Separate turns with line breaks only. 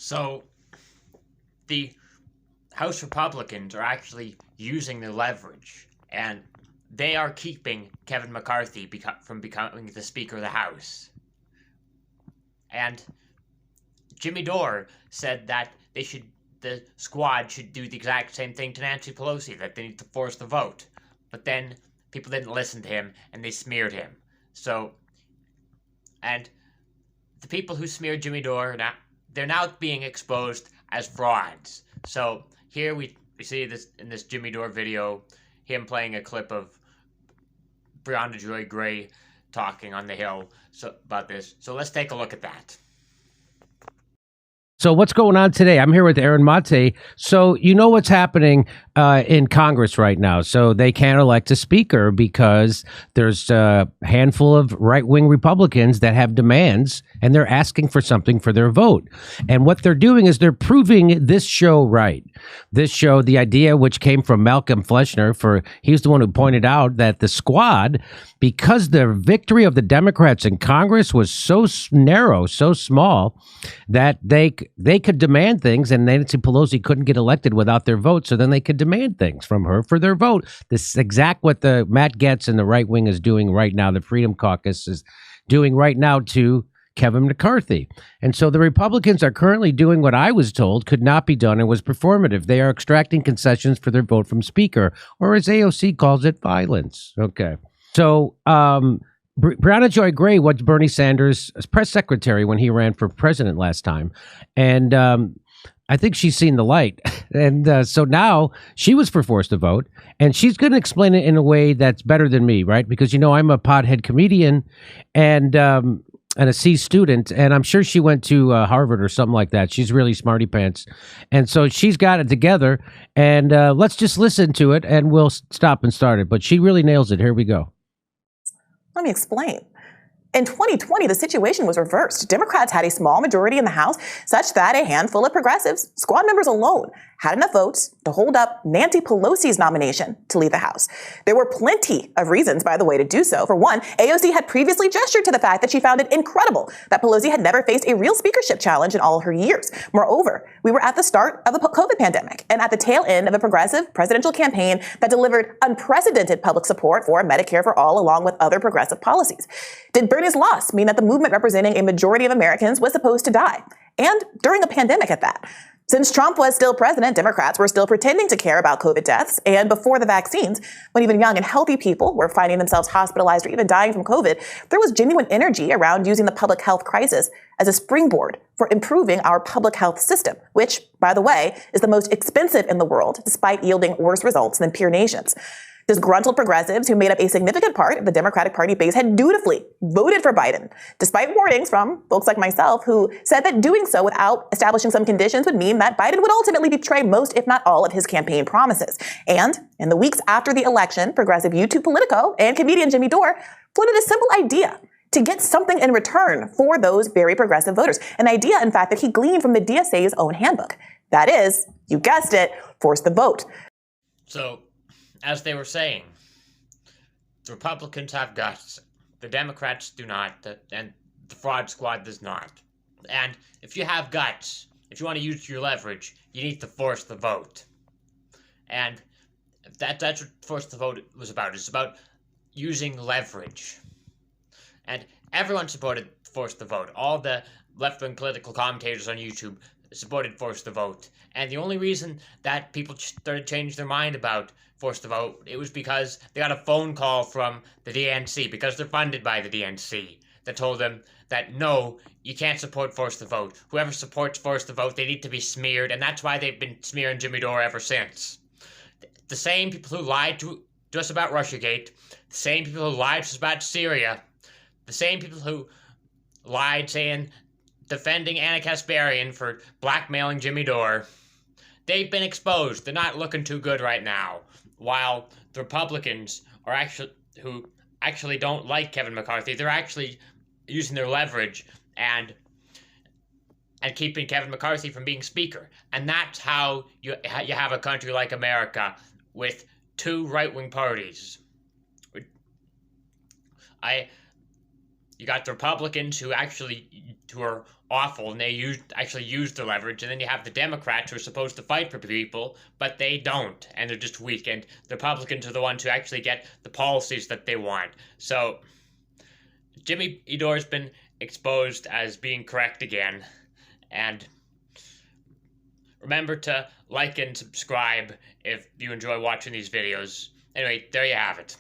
So the House Republicans are actually using their leverage, and they are keeping Kevin McCarthy from becoming the Speaker of the House. And Jimmy Dore said that the squad should do the exact same thing to Nancy Pelosi, that they need to force the vote. But then people didn't listen to him, and they smeared him. And the people who smeared Jimmy Dore, they're now being exposed as frauds. So here we see this in this Jimmy Dore video, him playing a clip of Brianna Joy Gray talking on the Hill about this. So let's take a look at that.
So what's going on today? I'm here with Aaron Mate. So you know what's happening in Congress right now. So they can't elect a speaker because there's a handful of right-wing Republicans that have demands, and they're asking for something for their vote. And what they're doing is they're proving this show right. This show, the idea which came from Malcolm Fleishner, he's the one who pointed out that the squad, because the victory of the Democrats in Congress was so narrow, so small, that they could demand things, and Nancy Pelosi couldn't get elected without their vote, so then they could demand things from her for their vote. This is exact what the Matt Gaetz and the right wing is doing right now. The Freedom Caucus is doing right now to Kevin McCarthy. And so the Republicans are currently doing what I was told could not be done and was performative. They are extracting concessions for their vote from Speaker, or as AOC calls it, violence. Okay. So Brianna Joy Gray was Bernie Sanders' press secretary when he ran for president last time. And I think she's seen the light. And so now she was forced to vote, and she's going to explain it in a way that's better than me, right? Because, I'm a pothead comedian and a C student, and I'm sure she went to Harvard or something like that. She's really smarty pants. And so she's got it together, and let's just listen to it, and we'll stop and start it. But she really nails it. Here we go.
Let me explain. In 2020, the situation was reversed. Democrats had a small majority in the House, such that a handful of progressives, squad members alone, had enough votes to hold up Nancy Pelosi's nomination to lead the House. There were plenty of reasons, by the way, to do so. For one, AOC had previously gestured to the fact that she found it incredible that Pelosi had never faced a real speakership challenge in all her years. Moreover, we were at the start of the COVID pandemic and at the tail end of a progressive presidential campaign that delivered unprecedented public support for Medicare for all, along with other progressive policies. Did Bernie's loss mean that the movement representing a majority of Americans was supposed to die? And during a pandemic at that. Since Trump was still president, Democrats were still pretending to care about COVID deaths. And before the vaccines, when even young and healthy people were finding themselves hospitalized or even dying from COVID, there was genuine energy around using the public health crisis as a springboard for improving our public health system, which, by the way, is the most expensive in the world, despite yielding worse results than peer nations. Disgruntled progressives who made up a significant part of the Democratic Party base had dutifully voted for Biden, despite warnings from folks like myself who said that doing so without establishing some conditions would mean that Biden would ultimately betray most, if not all, of his campaign promises. And in the weeks after the election, progressive YouTube politico and comedian Jimmy Dore floated a simple idea to get something in return for those very progressive voters. An idea, in fact, that he gleaned from the DSA's own handbook. That is, you guessed it, force the vote.
So, as they were saying, the Republicans have guts, the Democrats do not, and the fraud squad does not. And if you have guts, if you want to use your leverage, you need to force the vote. And that's what force the vote was about. It's about using leverage. And everyone supported force the vote. All the left-wing political commentators on YouTube supported force the vote. And the only reason that people started changing their mind about force the vote, it was because they got a phone call from the DNC, because they're funded by the DNC, that told them that no, you can't support force the vote. Whoever supports force the vote, they need to be smeared, and that's why they've been smearing Jimmy Dore ever since. The same people who lied to us about Russiagate, the same people who lied to us about Syria, the same people who lied saying defending Anna Kasparian for blackmailing Jimmy Dore, they've been exposed. They're not looking too good right now. While the Republicans who actually don't like Kevin McCarthy, they're actually using their leverage and keeping Kevin McCarthy from being speaker. And that's how you have a country like America with two right-wing parties. You got the Republicans who are awful, and they actually use the leverage, and then you have the Democrats who are supposed to fight for people, but they don't, and they're just weak, and the Republicans are the ones who actually get the policies that they want. So Jimmy Dore's been exposed as being correct again, and remember to like and subscribe if you enjoy watching these videos. Anyway, there you have it.